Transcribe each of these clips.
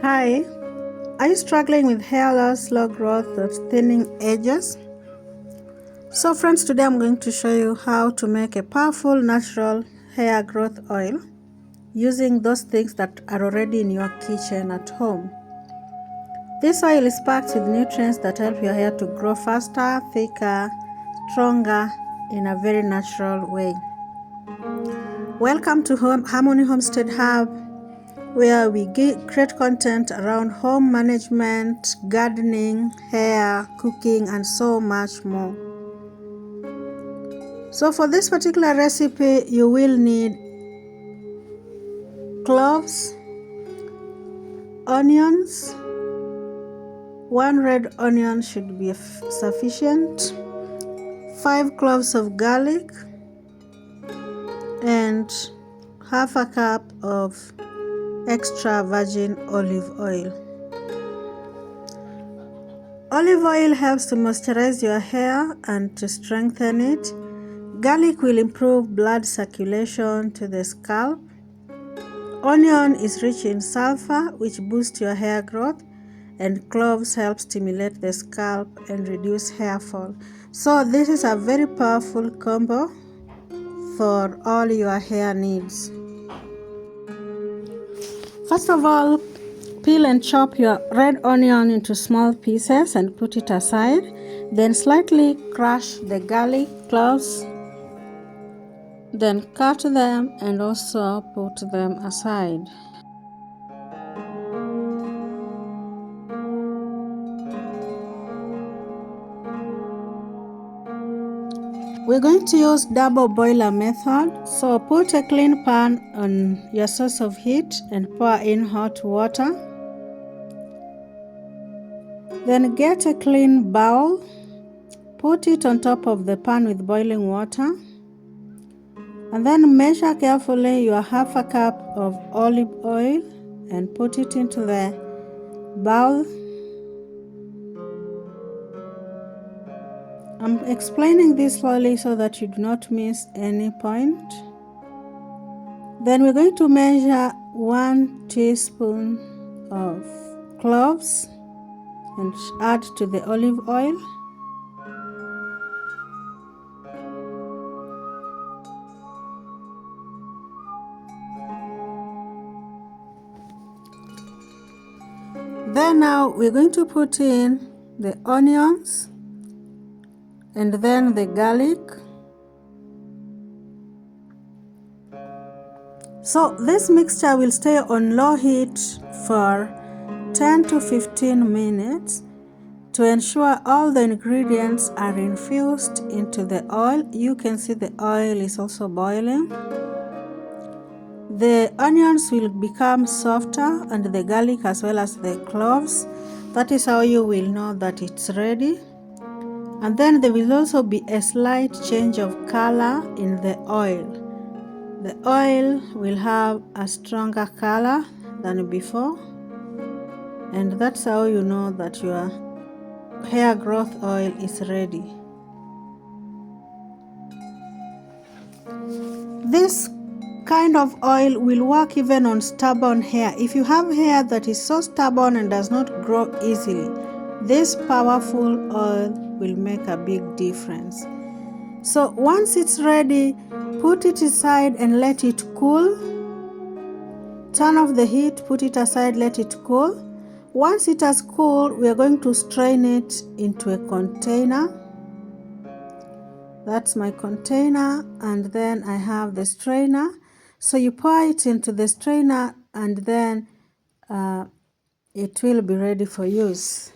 Hi, are you struggling with hair loss, slow growth, or thinning edges? So friends, today I'm going to show you how to make a powerful natural hair growth oil using those things that are already in your kitchen at home. This oil is packed with nutrients that help your hair to grow faster, thicker, stronger in a very natural way. Welcome to Harmony Homestead Hub, where we create content around home management, gardening, hair, cooking, and so much more. So for this particular recipe, you will need cloves, onions. 1 red onion should be sufficient, 5 cloves of garlic, and half a cup of extra virgin olive oil. Olive oil helps to moisturize your hair and to strengthen it. Garlic will improve blood circulation to the scalp. Onion is rich in sulfur, which boosts your hair growth, and cloves help stimulate the scalp and reduce hair fall. So this is a very powerful combo for all your hair needs. First of all, peel and chop your red onion into small pieces and put it aside. Then slightly crush the garlic, cloves, then cut them and also put them aside. We're going to use double boiler method. So put a clean pan on your source of heat and pour in hot water. Then get a clean bowl, put it on top of the pan with boiling water, and then measure carefully your half a cup of olive oil and put it into the bowl. I'm explaining this slowly so that you do not miss any point. Then we're going to measure 1 teaspoon of cloves and add to the olive oil. Then now we're going to put in the onions and then the garlic. So this mixture will stay on low heat for 10 to 15 minutes to ensure all the ingredients are infused into the oil. You can see the oil is also boiling. The onions will become softer and the garlic as well as the cloves. That is how you will know that it's ready. And then there will also be a slight change of color in the oil. The oil will have a stronger color than before, and that's how you know that your hair growth oil is ready. This kind of oil will work even on stubborn hair. If you have hair that is so stubborn and does not grow easily, this powerful oil will make a big difference. So once it's ready, put it aside and let it cool. Turn off the heat, put it aside, let it cool. Once it has cooled, we are going to strain it into a container. That's my container, and then I have the strainer. So you pour it into the strainer and then it will be ready for use.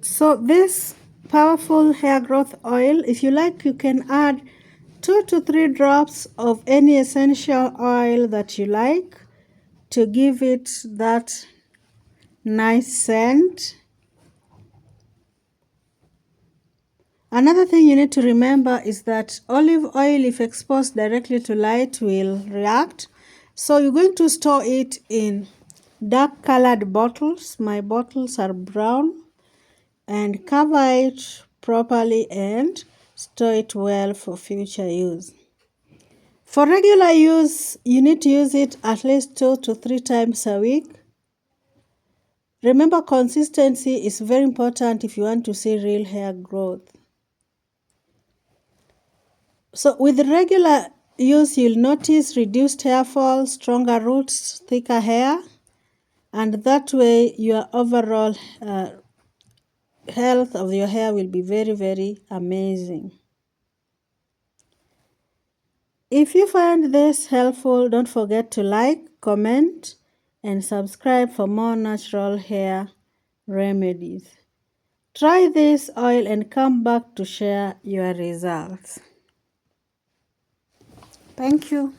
So this powerful hair growth oil, if you like, you can add 2 to 3 drops of any essential oil that you like to give it that nice scent. Another thing you need to remember is that olive oil, if exposed directly to light, will react. So you're going to store it in dark colored bottles. My bottles are brown. And cover it properly and store it well for future use. For regular use, you need to use it at least 2 to 3 times a week. Remember, consistency is very important if you want to see real hair growth. So with regular use, you'll notice reduced hair fall, stronger roots, thicker hair, and that way your overall health of your hair will be very, very amazing. If you find this helpful, don't forget to like, comment, and subscribe for more natural hair remedies. Try this oil and come back to share your results. Thank you.